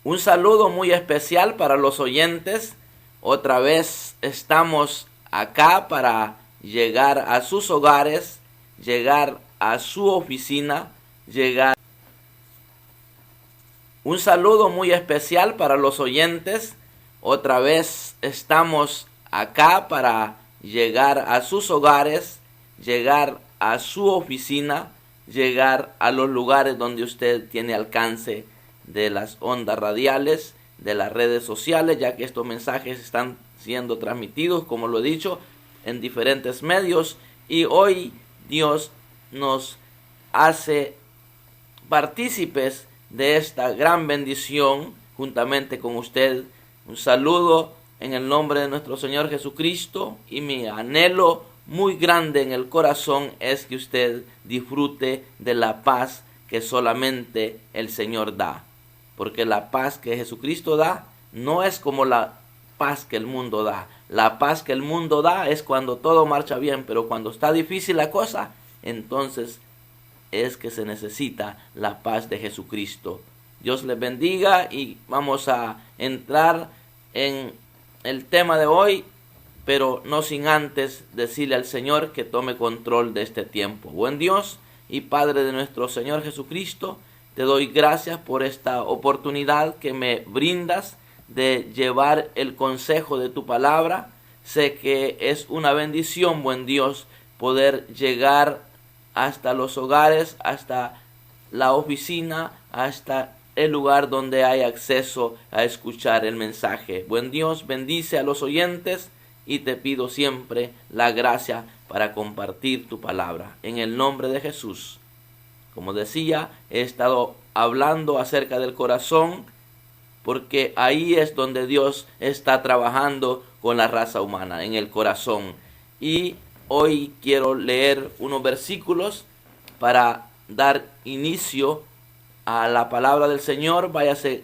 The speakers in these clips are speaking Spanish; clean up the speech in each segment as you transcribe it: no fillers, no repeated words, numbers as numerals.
Un saludo muy especial para los oyentes. Otra vez estamos acá para llegar a sus hogares, llegar a su oficina, llegar. Un saludo muy especial para los oyentes. Otra vez estamos acá para llegar a sus hogares, llegar a su oficina, llegar a los lugares donde usted tiene alcance de las ondas radiales, de las redes sociales, ya que estos mensajes están siendo transmitidos, como lo he dicho, en diferentes medios. Y hoy Dios nos hace partícipes de esta gran bendición juntamente con usted. Un saludo en el nombre de nuestro Señor Jesucristo, y mi anhelo muy grande en el corazón es que usted disfrute de la paz que solamente el Señor da. Porque la paz que Jesucristo da no es como la paz que el mundo da. La paz que el mundo da es cuando todo marcha bien, pero cuando está difícil la cosa, entonces es que se necesita la paz de Jesucristo. Dios les bendiga y vamos a entrar en el tema de hoy, pero no sin antes decirle al Señor que tome control de este tiempo. Buen Dios y Padre de nuestro Señor Jesucristo, te doy gracias por esta oportunidad que me brindas de llevar el consejo de tu palabra. Sé que es una bendición, buen Dios, poder llegar hasta los hogares, hasta la oficina, hasta el lugar donde hay acceso a escuchar el mensaje. Buen Dios, bendice a los oyentes y te pido siempre la gracia para compartir tu palabra. En el nombre de Jesús. Como decía, he estado hablando acerca del corazón, porque ahí es donde Dios está trabajando con la raza humana, en el corazón. Y hoy quiero leer unos versículos para dar inicio a la palabra del Señor. Váyase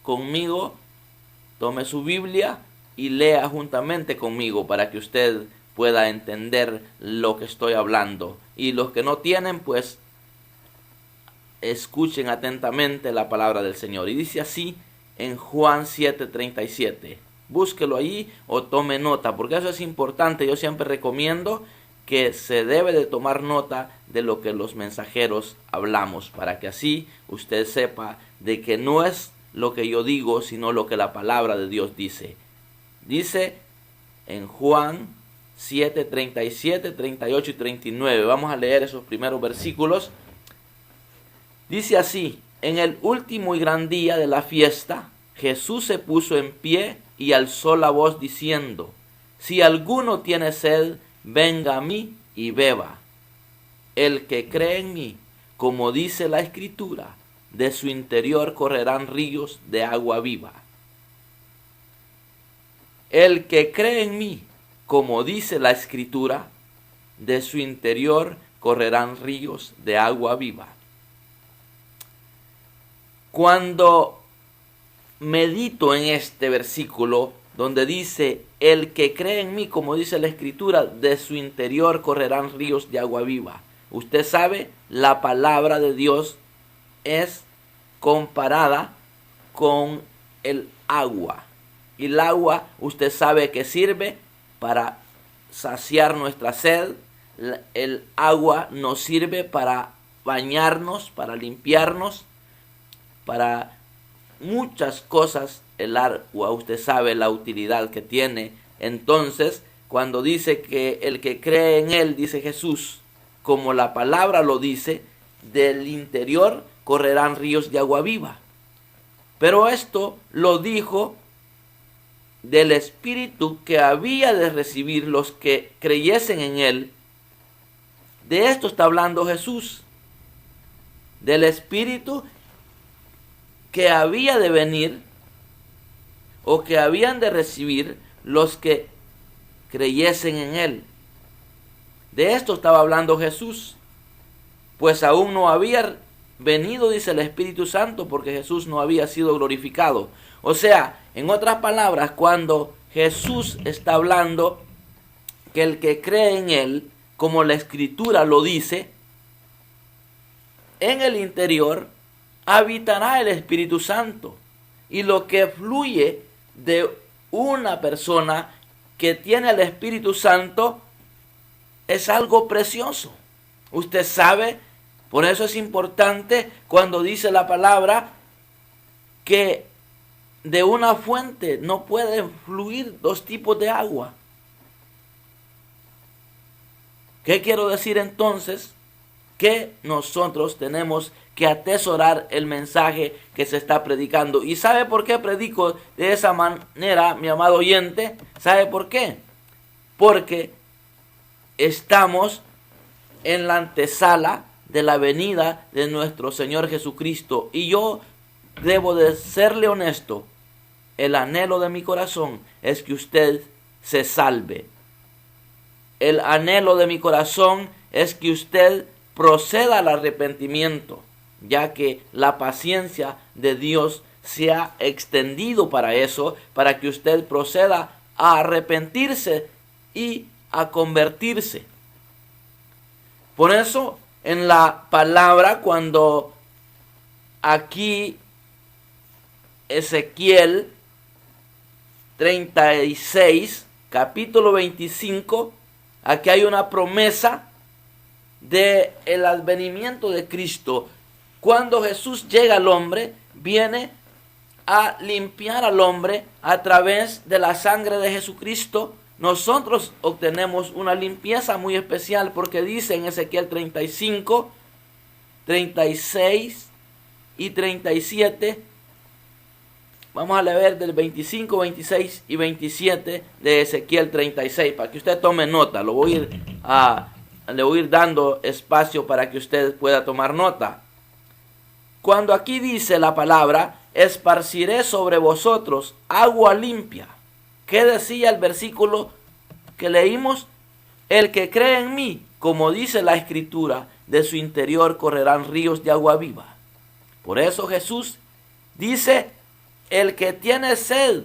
conmigo, tome su Biblia y lea juntamente conmigo para que usted pueda entender lo que estoy hablando. Y los que no tienen, pues escuchen atentamente la palabra del Señor. Y dice así en Juan 7:37. Búsquelo ahí o tome nota, porque eso es importante. Yo siempre recomiendo que se debe de tomar nota de lo que los mensajeros hablamos, para que así usted sepa de que no es lo que yo digo, sino lo que la palabra de Dios dice. Dice en Juan 7:37, 38 y 39. Vamos a leer esos primeros versículos. Dice así: en el último y gran día de la fiesta, Jesús se puso en pie y alzó la voz diciendo: si alguno tiene sed, venga a mí y beba. El que cree en mí, como dice la Escritura, de su interior correrán ríos de agua viva. El que cree en mí, como dice la Escritura, de su interior correrán ríos de agua viva. Cuando medito en este versículo donde dice: el que cree en mí, como dice la Escritura, de su interior correrán ríos de agua viva. Usted sabe, la palabra de Dios es comparada con el agua. Y el agua, usted sabe que sirve para saciar nuestra sed. El agua nos sirve para bañarnos, para limpiarnos, para muchas cosas. El agua, usted sabe la utilidad que tiene. Entonces, cuando dice que el que cree en él, dice Jesús, como la palabra lo dice, del interior correrán ríos de agua viva. Pero esto lo dijo del Espíritu que había de recibir los que creyesen en él. De esto está hablando Jesús, del Espíritu que había de venir o que habían de recibir los que creyesen en él. De esto estaba hablando Jesús, pues aún no había venido, dice el Espíritu Santo, porque Jesús no había sido glorificado. O sea, en otras palabras, cuando Jesús está hablando que el que cree en él, como la Escritura lo dice, en el interior habitará el Espíritu Santo. y lo que fluye de una persona que tiene el Espíritu Santo es algo precioso. Usted sabe, por eso es importante cuando dice la palabra que de una fuente no pueden fluir dos tipos de agua. ¿Qué quiero decir entonces? Que nosotros tenemos que atesorar el mensaje que se está predicando. ¿Y sabe por qué predico de esa manera, mi amado oyente? ¿Sabe por qué? Porque estamos en la antesala de la venida de nuestro Señor Jesucristo. Y yo debo de serle honesto. El anhelo de mi corazón es que usted se salve. El anhelo de mi corazón es que usted proceda al arrepentimiento, ya que la paciencia de Dios se ha extendido para eso, para que usted proceda a arrepentirse y a convertirse. Por eso, en la palabra, cuando aquí Ezequiel 36, capítulo 25, aquí hay una promesa del advenimiento de Cristo. Cuando Jesús llega al hombre, viene a limpiar al hombre a través de la sangre de Jesucristo. Nosotros obtenemos una limpieza muy especial porque dice en Ezequiel 35, 36 y 37. Vamos a leer del 25, 26 y 27 de Ezequiel 36 para que usted tome nota. Le voy a ir dando espacio para que usted pueda tomar nota. Cuando aquí dice la palabra, esparciré sobre vosotros agua limpia. ¿Qué decía el versículo que leímos? El que cree en mí, como dice la Escritura, de su interior correrán ríos de agua viva. Por eso Jesús dice, el que tiene sed,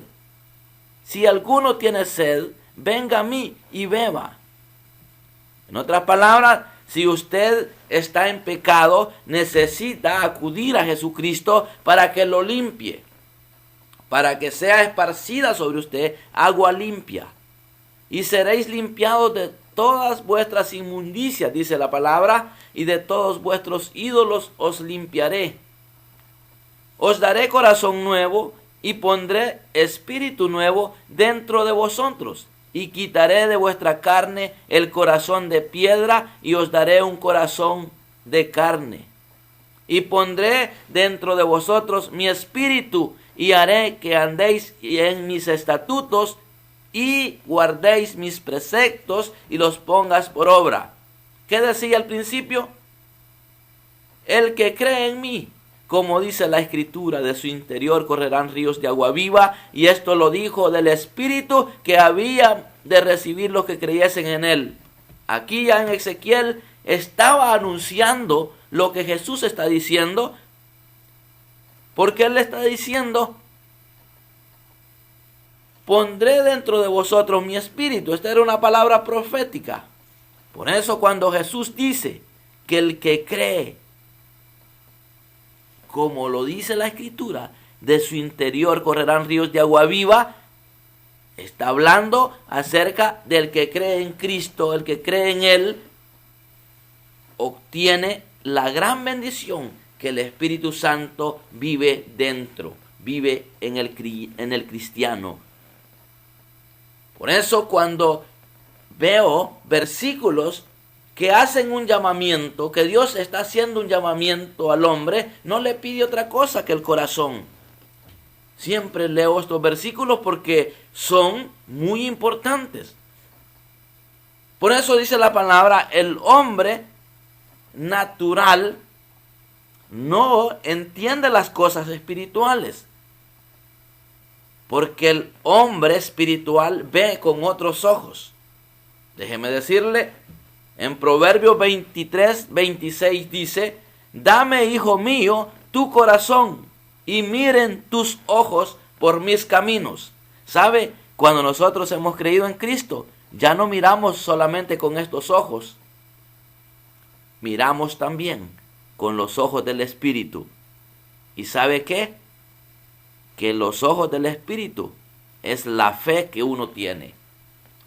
si alguno tiene sed, venga a mí y beba. En otras palabras, si usted está en pecado, necesita acudir a Jesucristo para que lo limpie, para que sea esparcida sobre usted agua limpia. Y seréis limpiados de todas vuestras inmundicias, dice la palabra, y de todos vuestros ídolos os limpiaré. Os daré corazón nuevo y pondré espíritu nuevo dentro de vosotros. Y quitaré de vuestra carne el corazón de piedra y os daré un corazón de carne. Y pondré dentro de vosotros mi espíritu y haré que andéis en mis estatutos y guardéis mis preceptos y los pongas por obra. ¿Qué decía al principio? El que cree en mí, como dice la Escritura, de su interior correrán ríos de agua viva, y esto lo dijo del Espíritu que había de recibir los que creyesen en él. Aquí ya en Ezequiel estaba anunciando lo que Jesús está diciendo, porque él le está diciendo, pondré dentro de vosotros mi espíritu. Esta era una palabra profética. Por eso cuando Jesús dice que el que cree, como lo dice la Escritura, de su interior correrán ríos de agua viva, está hablando acerca del que cree en Cristo. El que cree en Él obtiene la gran bendición que el Espíritu Santo vive dentro, vive en el cristiano. Por eso cuando veo versículos que hacen un llamamiento, que Dios está haciendo un llamamiento al hombre, no le pide otra cosa que el corazón. Siempre leo estos versículos porque son muy importantes. Por eso dice la palabra, el hombre natural no entiende las cosas espirituales, porque el hombre espiritual ve con otros ojos. Déjeme decirle, en Proverbios 23, 26 dice, dame, hijo mío, tu corazón, y miren tus ojos por mis caminos. ¿Sabe? Cuando nosotros hemos creído en Cristo, ya no miramos solamente con estos ojos, miramos también con los ojos del Espíritu. ¿Y sabe qué? que los ojos del Espíritu es la fe que uno tiene.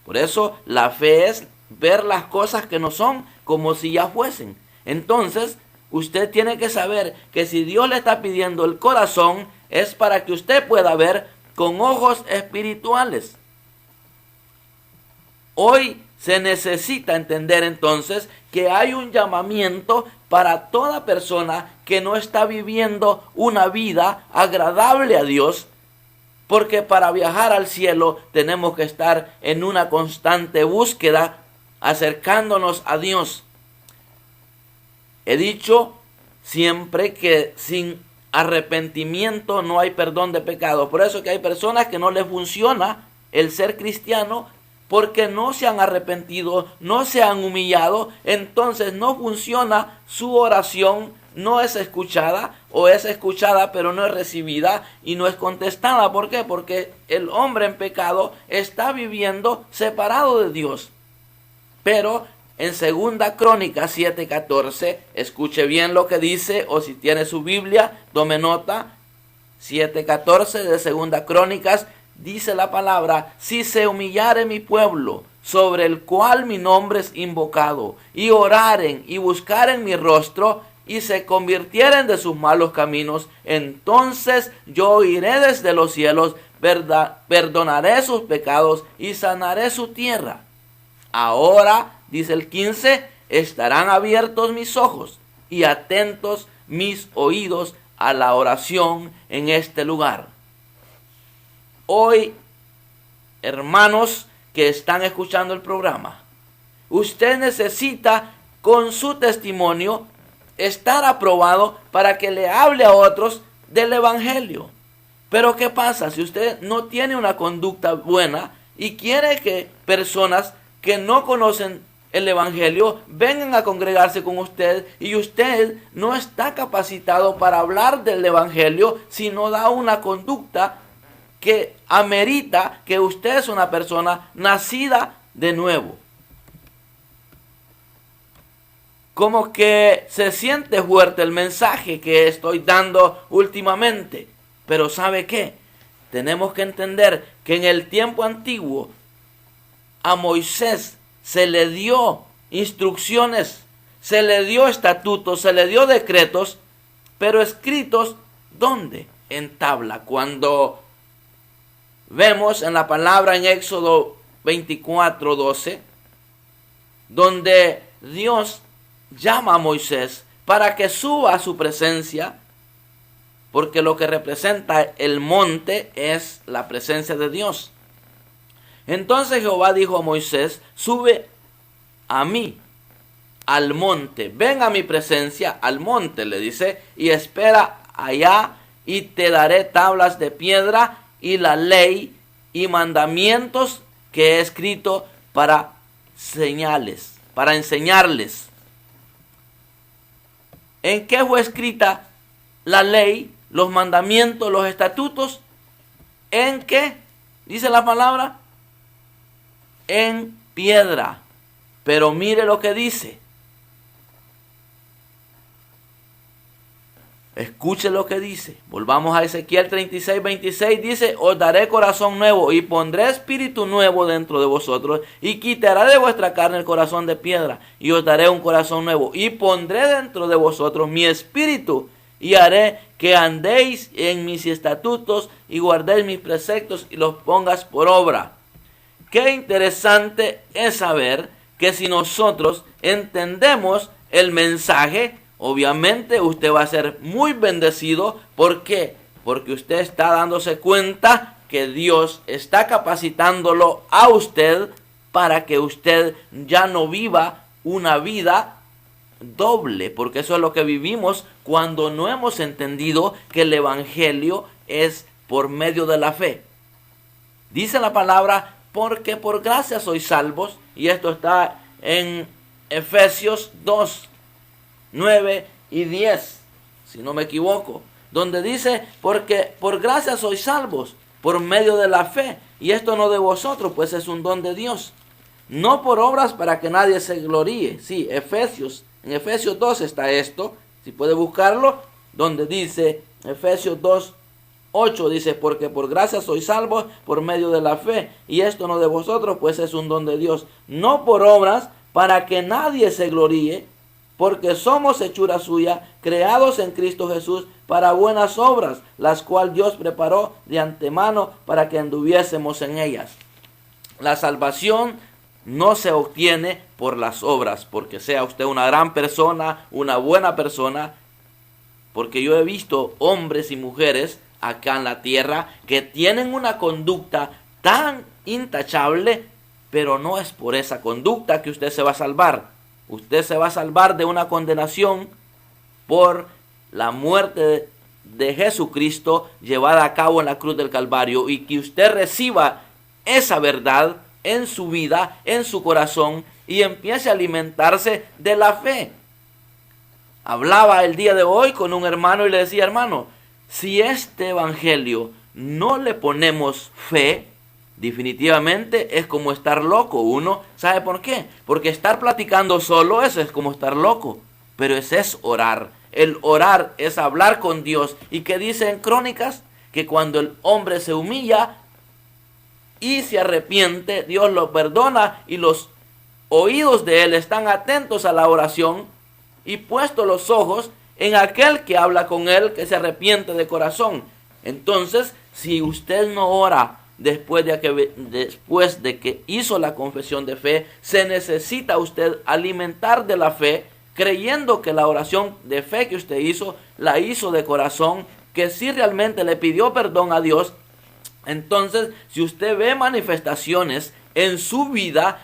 Por eso la fe es ver las cosas que no son como si ya fuesen. Entonces, usted tiene que saber que si Dios le está pidiendo el corazón, es para que usted pueda ver con ojos espirituales. Hoy se necesita entender entonces que hay un llamamiento para toda persona que no está viviendo una vida agradable a Dios, porque para viajar al cielo tenemos que estar en una constante búsqueda, acercándonos a Dios. He dicho siempre que sin arrepentimiento no hay perdón de pecados. Por eso que hay personas que no les funciona el ser cristiano, porque no se han arrepentido, no se han humillado, entonces no funciona su oración, no es escuchada, o es escuchada pero no es recibida y no es contestada. ¿Por qué? Porque el hombre en pecado está viviendo separado de Dios. Pero en 2 Crónicas 7:14, escuche bien lo que dice, o si tiene su Biblia, tome nota. 7:14 de 2 Crónicas, dice la palabra: si se humillare mi pueblo, sobre el cual mi nombre es invocado, y oraren y buscaren mi rostro, y se convirtieren de sus malos caminos, entonces yo oiré desde los cielos, perdonaré sus pecados y sanaré su tierra. Ahora, dice el 15, estarán abiertos mis ojos y atentos mis oídos a la oración en este lugar. Hoy, hermanos que están escuchando el programa, usted necesita con su testimonio estar aprobado para que le hable a otros del Evangelio. Pero ¿qué pasa si usted no tiene una conducta buena y quiere que personas que no conocen el Evangelio vengan a congregarse con usted, y usted no está capacitado para hablar del Evangelio si no da una conducta que amerita que usted es una persona nacida de nuevo? Como que se siente fuerte el mensaje que estoy dando últimamente, pero ¿sabe qué? Tenemos que entender que en el tiempo antiguo a Moisés se le dio instrucciones, se le dio estatutos, se le dio decretos, pero escritos, ¿dónde? En tabla. Cuando vemos en la palabra en Éxodo 24:12, donde Dios llama a Moisés para que suba a su presencia, porque lo que representa el monte es la presencia de Dios. Entonces Jehová dijo a Moisés: sube a mí al monte, ven a mi presencia al monte, le dice, y espera allá, y te daré tablas de piedra y la ley y mandamientos que he escrito para señales, para enseñarles. ¿En qué fue escrita la ley, los mandamientos, los estatutos? ¿En qué? Dice la palabra: en piedra. Pero mire lo que dice. Escuche lo que dice. Volvamos a Ezequiel 36:26. Dice: os daré corazón nuevo y pondré espíritu nuevo dentro de vosotros, y quitaré de vuestra carne el corazón de piedra, y os daré un corazón nuevo, y pondré dentro de vosotros mi espíritu, y haré que andéis en mis estatutos y guardéis mis preceptos y los pongas por obra. Qué interesante es saber que si nosotros entendemos el mensaje, obviamente usted va a ser muy bendecido. ¿Por qué? Porque usted está dándose cuenta que Dios está capacitándolo a usted para que usted ya no viva una vida doble, porque eso es lo que vivimos cuando no hemos entendido que el Evangelio es por medio de la fe. Dice la palabra: porque por gracia sois salvos, y esto está en Efesios 2:9 y 10, si no me equivoco, donde dice: porque por gracia sois salvos, por medio de la fe, y esto no de vosotros, pues es un don de Dios, no por obras para que nadie se gloríe. Sí, en Efesios 2 está esto, si puede buscarlo, donde dice, Efesios 2, 8 dice, porque por gracia sois salvos por medio de la fe, y esto no de vosotros, pues es un don de Dios, no por obras, para que nadie se gloríe, porque somos hechura suya, creados en Cristo Jesús para buenas obras, las cuales Dios preparó de antemano para que anduviésemos en ellas. La salvación no se obtiene por las obras, porque sea usted una gran persona, una buena persona, porque yo he visto hombres y mujeres acá en la tierra que tienen una conducta tan intachable, pero no es por esa conducta que usted se va a salvar. Usted se va a salvar de una condenación por la muerte de Jesucristo llevada a cabo en la cruz del Calvario, y que usted reciba esa verdad en su vida, en su corazón, y empiece a alimentarse de la fe. Hablaba el día de hoy con un hermano y le decía, hermano, si este evangelio no le ponemos fe, definitivamente es como estar loco. Uno, ¿sabe por qué? Porque estar platicando solo, eso es como estar loco. Pero ese es orar. El orar es hablar con Dios. ¿Y qué dice en Crónicas? Que cuando el hombre se humilla y se arrepiente, Dios lo perdona, y los oídos de él están atentos a la oración, y puesto los ojos en aquel que habla con él, que se arrepiente de corazón. Entonces, si usted no ora después de que hizo la confesión de fe, se necesita usted alimentar de la fe, creyendo que la oración de fe que usted hizo, la hizo de corazón, que sí realmente le pidió perdón a Dios. Entonces, si usted ve manifestaciones en su vida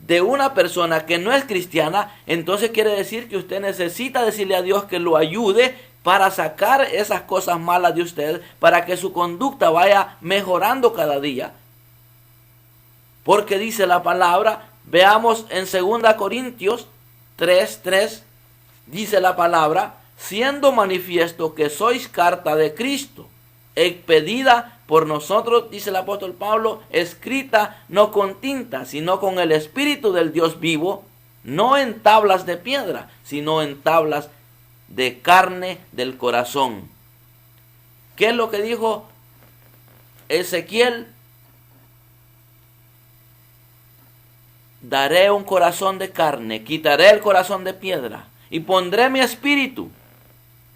de una persona que no es cristiana, entonces quiere decir que usted necesita decirle a Dios que lo ayude para sacar esas cosas malas de usted, para que su conducta vaya mejorando cada día. Porque dice la palabra, veamos en 2 Corintios 3:3, dice la palabra, siendo manifiesto que sois carta de Cristo, expedida por nosotros, dice el apóstol Pablo, escrita no con tinta, sino con el Espíritu del Dios vivo, no en tablas de piedra, sino en tablas de carne del corazón. ¿Qué es lo que dijo Ezequiel? Daré un corazón de carne, quitaré el corazón de piedra y pondré mi espíritu.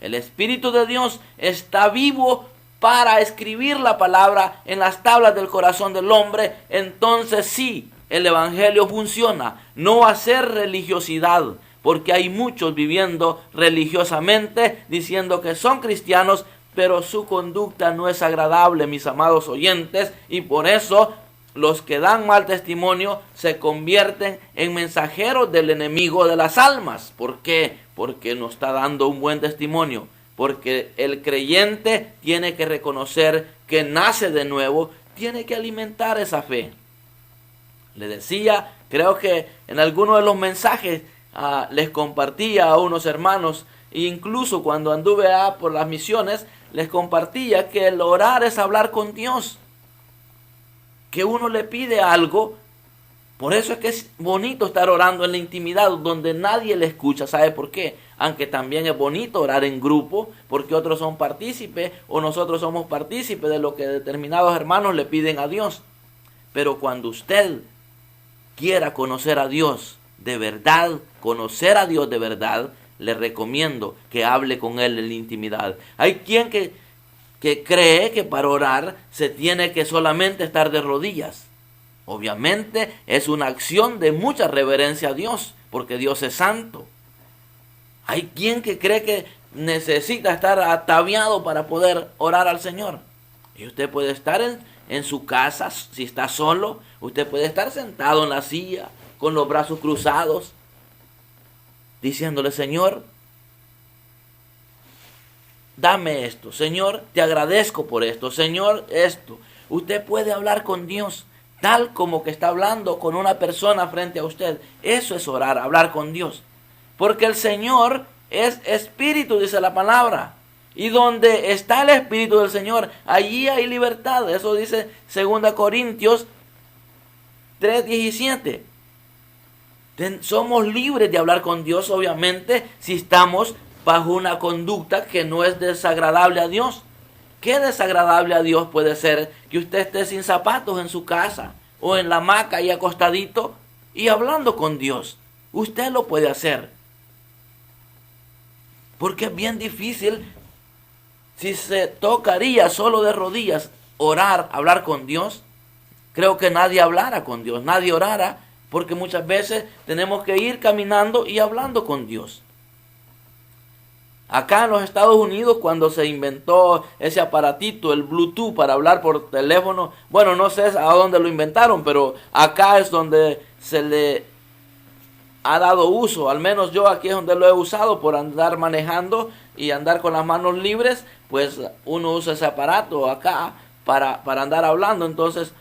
El Espíritu de Dios está vivo para escribir la palabra en las tablas del corazón del hombre. Entonces sí, el evangelio funciona. No va a ser religiosidad, porque hay muchos viviendo religiosamente, diciendo que son cristianos, pero su conducta no es agradable, mis amados oyentes, y por eso los que dan mal testimonio se convierten en mensajeros del enemigo de las almas. ¿Por qué? Porque no está dando un buen testimonio. Porque el creyente tiene que reconocer que nace de nuevo, tiene que alimentar esa fe. Le decía, creo que en alguno de los mensajes les compartía a unos hermanos, e incluso cuando anduve por las misiones, les compartía que el orar es hablar con Dios. Que uno le pide algo. Por eso es que es bonito estar orando en la intimidad, donde nadie le escucha. ¿Sabe por qué? Aunque también es bonito orar en grupo, porque otros son partícipes, o nosotros somos partícipes de lo que determinados hermanos le piden a Dios. Pero cuando usted quiera conocer a Dios de verdad, le recomiendo que hable con Él en la intimidad. Hay quien que cree que para orar se tiene que solamente estar de rodillas. Obviamente es una acción de mucha reverencia a Dios, porque Dios es santo. Hay quien que cree que necesita estar ataviado para poder orar al Señor. Y usted puede estar en su casa, si está solo, usted puede estar sentado en la silla, con los brazos cruzados, diciéndole, Señor, dame esto. Señor, te agradezco por esto. Señor, esto. Usted puede hablar con Dios tal como que está hablando con una persona frente a usted. Eso es orar, hablar con Dios. Porque el Señor es espíritu, dice la palabra. Y donde está el espíritu del Señor, allí hay libertad. Eso dice 2 Corintios 3:17. Somos libres de hablar con Dios, obviamente, si estamos bajo una conducta que no es desagradable a Dios. Qué desagradable a Dios puede ser que usted esté sin zapatos en su casa o en la hamaca y acostadito y hablando con Dios. Usted lo puede hacer. Porque es bien difícil, si se tocaría solo de rodillas, orar, hablar con Dios. Creo que nadie hablara con Dios, nadie orara, porque muchas veces tenemos que ir caminando y hablando con Dios. Acá en los Estados Unidos, cuando se inventó ese aparatito, el Bluetooth, para hablar por teléfono, bueno, no sé a dónde lo inventaron, pero acá es donde se le ha dado uso. Al menos yo aquí es donde lo he usado por andar manejando y andar con las manos libres. Pues uno usa ese aparato acá para andar hablando. Entonces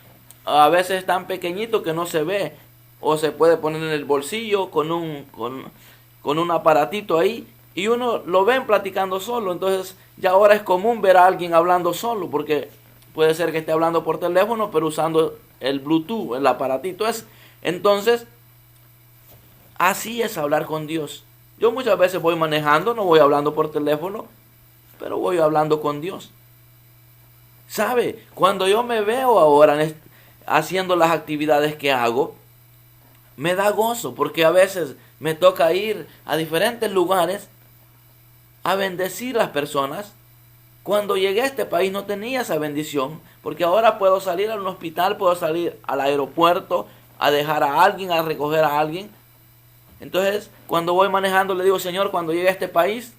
a veces es tan pequeñito que no se ve, o se puede poner en el bolsillo con un aparatito ahí, y uno lo ven platicando solo. Entonces ya ahora es común ver a alguien hablando solo, porque puede ser que esté hablando por teléfono pero usando el Bluetooth, el aparatito es. Entonces así es hablar con Dios. Yo muchas veces voy manejando, no voy hablando por teléfono, pero voy hablando con Dios. ¿Sabe? Cuando yo me veo ahora haciendo las actividades que hago, me da gozo, porque a veces me toca ir a diferentes lugares a bendecir a las personas. Cuando llegué a este país no tenía esa bendición, porque ahora puedo salir a un hospital, puedo salir al aeropuerto a dejar a alguien, a recoger a alguien. Entonces, cuando voy manejando le digo: Señor, cuando llegué a este país,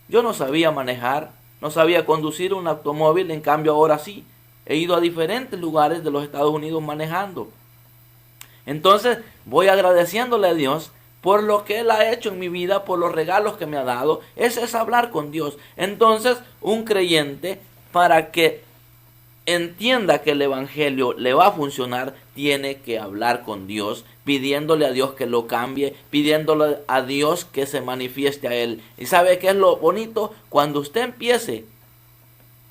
yo no sabía manejar, no sabía conducir un automóvil, en cambio ahora sí. He ido a diferentes lugares de los Estados Unidos manejando. Entonces, voy agradeciéndole a Dios por lo que Él ha hecho en mi vida, por los regalos que me ha dado. Ese es hablar con Dios. Entonces, un creyente, para que entienda que el evangelio le va a funcionar, tiene que hablar con Dios, pidiéndole a Dios que lo cambie, pidiéndole a Dios que se manifieste a Él. ¿Y sabe qué es lo bonito? Cuando usted empiece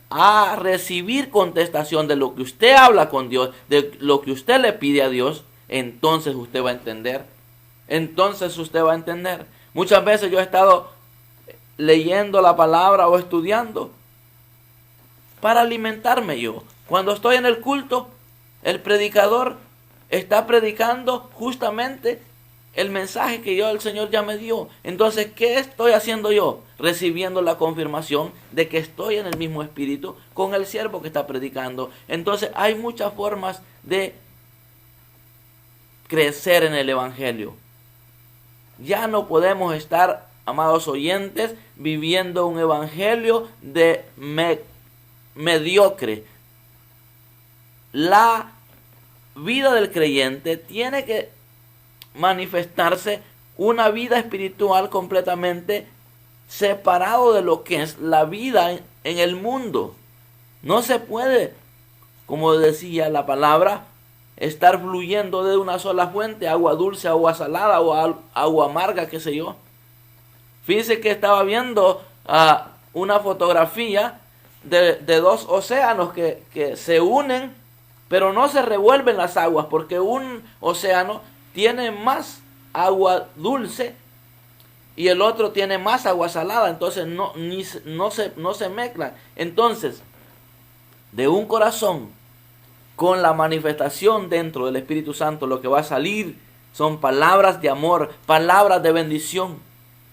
a recibir contestación de lo que usted habla con Dios, de lo que usted le pide a Dios, entonces usted va a entender. Entonces usted va a entender. Muchas veces yo he estado leyendo la palabra o estudiando para alimentarme yo. Cuando estoy en el culto, el predicador está predicando justamente el mensaje que el Señor ya me dio. Entonces, ¿qué estoy haciendo yo? Recibiendo la confirmación de que estoy en el mismo espíritu con el siervo que está predicando. Entonces, hay muchas formas de crecer en el evangelio. Ya no podemos estar, amados oyentes, viviendo un evangelio de mediocre. La vida del creyente tiene que manifestarse una vida espiritual completamente separado de lo que es la vida en el mundo. No se puede, como decía la palabra, estar fluyendo de una sola fuente, agua dulce, agua salada o agua amarga, qué sé yo. Fíjese que estaba viendo una fotografía de dos océanos que se unen, pero no se revuelven las aguas, porque un océano tiene más agua dulce y el otro tiene más agua salada. Entonces no se mezclan. Entonces, de un corazón con la manifestación dentro del Espíritu Santo, lo que va a salir son palabras de amor, palabras de bendición.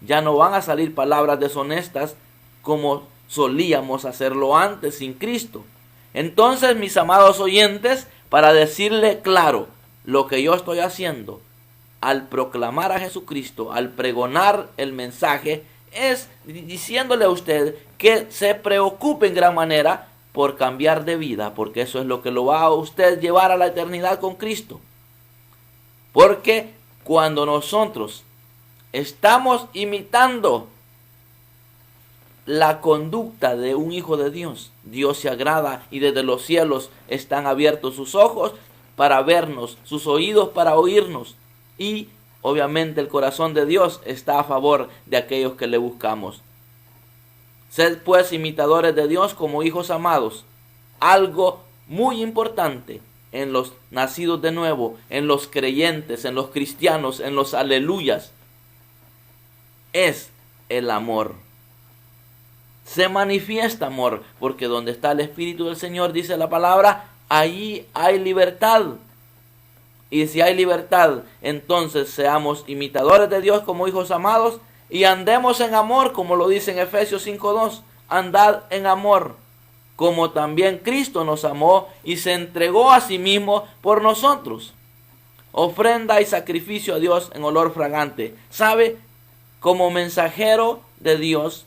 Ya no van a salir palabras deshonestas como solíamos hacerlo antes sin Cristo. Entonces, mis amados oyentes, para decirle claro lo que yo estoy haciendo al proclamar a Jesucristo, al pregonar el mensaje, es diciéndole a usted que se preocupe en gran manera por cambiar de vida, porque eso es lo que lo va a usted llevar a la eternidad con Cristo. Porque cuando nosotros estamos imitando la conducta de un hijo de Dios, Dios se agrada y desde los cielos están abiertos sus ojos para vernos, sus oídos para oírnos, y obviamente el corazón de Dios está a favor de aquellos que le buscamos. Sed pues imitadores de Dios como hijos amados. Algo muy importante en los nacidos de nuevo, en los creyentes, en los cristianos, en los aleluyas, es el amor. se manifiesta amor, porque donde está el Espíritu del Señor, dice la palabra, allí hay libertad. Y si hay libertad, entonces seamos imitadores de Dios como hijos amados y andemos en amor, como lo dice en Efesios 5:2. Andad en amor, como también Cristo nos amó y se entregó a sí mismo por nosotros. Ofrenda y sacrificio a Dios en olor fragante. ¿Sabe? Como mensajero de Dios,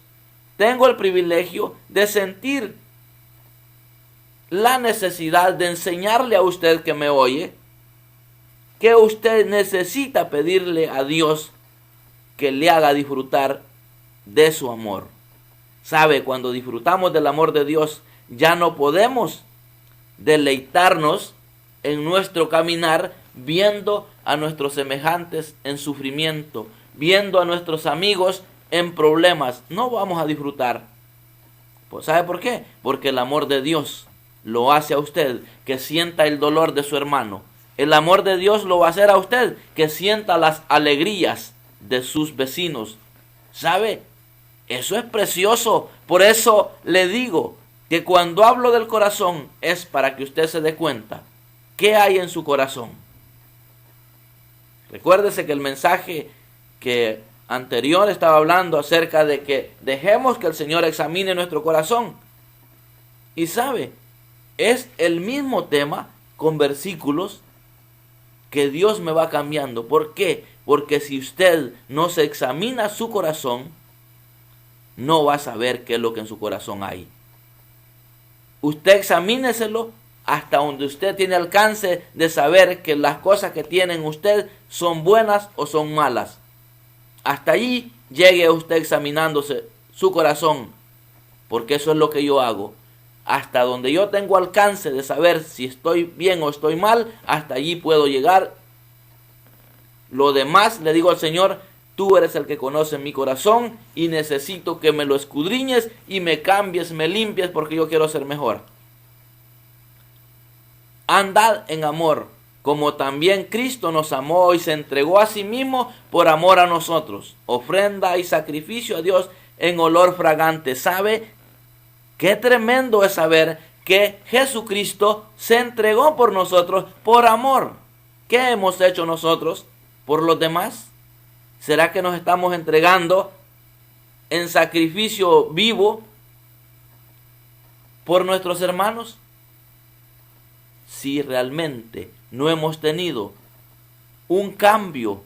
tengo el privilegio de sentir la necesidad de enseñarle a usted que me oye, que usted necesita pedirle a Dios que le haga disfrutar de su amor. ¿Sabe? Cuando disfrutamos del amor de Dios, ya no podemos deleitarnos en nuestro caminar viendo a nuestros semejantes en sufrimiento, viendo a nuestros amigos en problemas. No vamos a disfrutar. Pues ¿sabe por qué? Porque el amor de Dios lo hace a usted que sienta el dolor de su hermano. El amor de Dios lo va a hacer a usted que sienta las alegrías de sus vecinos. ¿Sabe? Eso es precioso. Por eso le digo que cuando hablo del corazón es para que usted se dé cuenta qué hay en su corazón. Recuérdese que el mensaje que anterior estaba hablando acerca de que dejemos que el Señor examine nuestro corazón. Y sabe, es el mismo tema con versículos que Dios me va cambiando. ¿Por qué? Porque si usted no se examina su corazón, no va a saber qué es lo que en su corazón hay. Usted examíneselo hasta donde usted tiene alcance de saber que las cosas que tiene en usted son buenas o son malas. Hasta allí llegue usted examinándose su corazón, porque eso es lo que yo hago. Hasta donde yo tengo alcance de saber si estoy bien o estoy mal, hasta allí puedo llegar. Lo demás le digo al Señor, tú eres el que conoce mi corazón y necesito que me lo escudriñes y me cambies, me limpies, porque yo quiero ser mejor. Andad en amor, como también Cristo nos amó y se entregó a sí mismo por amor a nosotros. Ofrenda y sacrificio a Dios en olor fragante. ¿Sabe? Qué tremendo es saber que Jesucristo se entregó por nosotros por amor. ¿Qué hemos hecho nosotros por los demás? ¿Será que nos estamos entregando en sacrificio vivo por nuestros hermanos? Si realmente no hemos tenido un cambio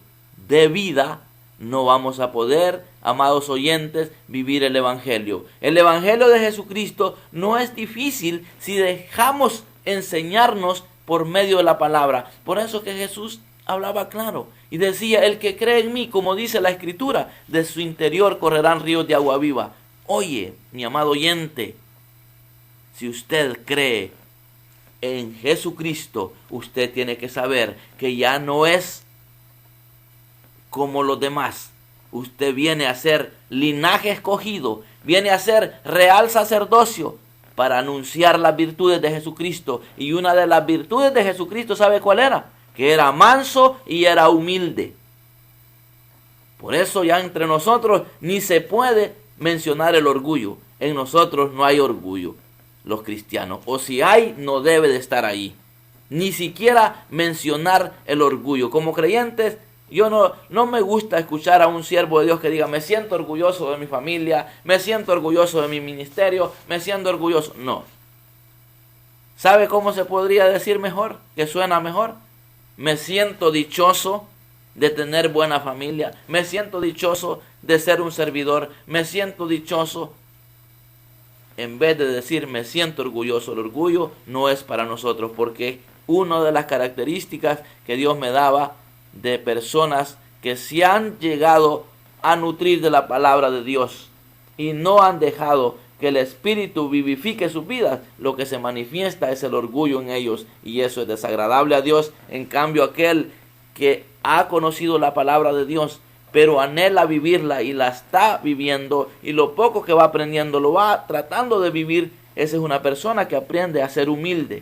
de vida, no vamos a poder, amados oyentes, vivir el Evangelio. El Evangelio de Jesucristo no es difícil si dejamos enseñarnos por medio de la palabra. Por eso que Jesús hablaba claro y decía, el que cree en mí, como dice la Escritura, de su interior correrán ríos de agua viva. Oye, mi amado oyente, si usted cree en Jesucristo, usted tiene que saber que ya no es como los demás. Usted viene a ser linaje escogido, viene a ser real sacerdocio para anunciar las virtudes de Jesucristo. Y una de las virtudes de Jesucristo, ¿sabe cuál era? Que era manso y era humilde. Por eso ya entre nosotros ni se puede mencionar el orgullo. En nosotros no hay orgullo, los cristianos. O si hay, no debe de estar ahí. Ni siquiera mencionar el orgullo. Como creyentes, yo no me gusta escuchar a un siervo de Dios que diga, me siento orgulloso de mi familia, me siento orgulloso de mi ministerio, me siento orgulloso. No. ¿Sabe cómo se podría decir mejor? Que suena mejor. Me siento dichoso de tener buena familia. Me siento dichoso de ser un servidor. Me siento dichoso. En vez de decir me siento orgulloso, el orgullo no es para nosotros, porque una de las características que Dios me daba de personas que se han llegado a nutrir de la palabra de Dios y no han dejado que el Espíritu vivifique sus vidas, lo que se manifiesta es el orgullo en ellos, y eso es desagradable a Dios. En cambio, aquel que ha conocido la palabra de Dios, pero anhela vivirla y la está viviendo, y lo poco que va aprendiendo lo va tratando de vivir, esa es una persona que aprende a ser humilde.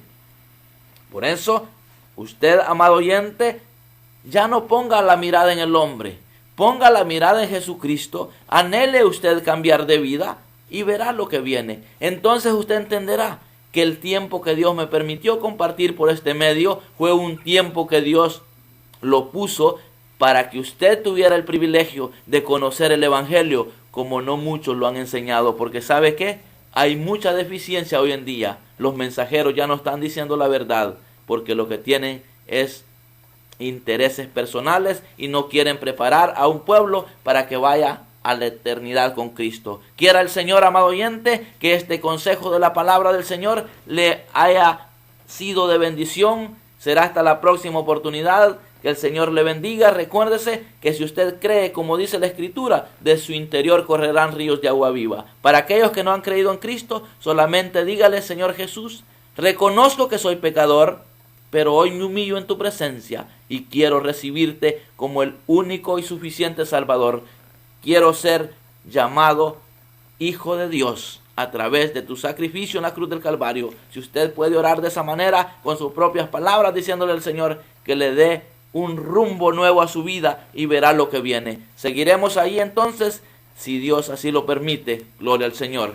Por eso, usted, amado oyente, ya no ponga la mirada en el hombre, ponga la mirada en Jesucristo, anhele usted cambiar de vida, y verá lo que viene. Entonces usted entenderá que el tiempo que Dios me permitió compartir por este medio fue un tiempo que Dios lo puso para que usted tuviera el privilegio de conocer el Evangelio como no muchos lo han enseñado. Porque ¿sabe qué? Hay mucha deficiencia hoy en día. Los mensajeros ya no están diciendo la verdad porque lo que tienen es intereses personales y no quieren preparar a un pueblo para que vaya a la eternidad con Cristo. Quiera el Señor, amado oyente, que este consejo de la palabra del Señor le haya sido de bendición. Será hasta la próxima oportunidad. Que el Señor le bendiga. Recuérdese que si usted cree, como dice la Escritura, de su interior correrán ríos de agua viva. Para aquellos que no han creído en Cristo, solamente dígale: Señor Jesús, reconozco que soy pecador, pero hoy me humillo en tu presencia y quiero recibirte como el único y suficiente Salvador. Quiero ser llamado Hijo de Dios a través de tu sacrificio en la cruz del Calvario. Si usted puede orar de esa manera, con sus propias palabras, diciéndole al Señor que le dé un rumbo nuevo a su vida y verá lo que viene. Seguiremos ahí entonces, si Dios así lo permite. Gloria al Señor.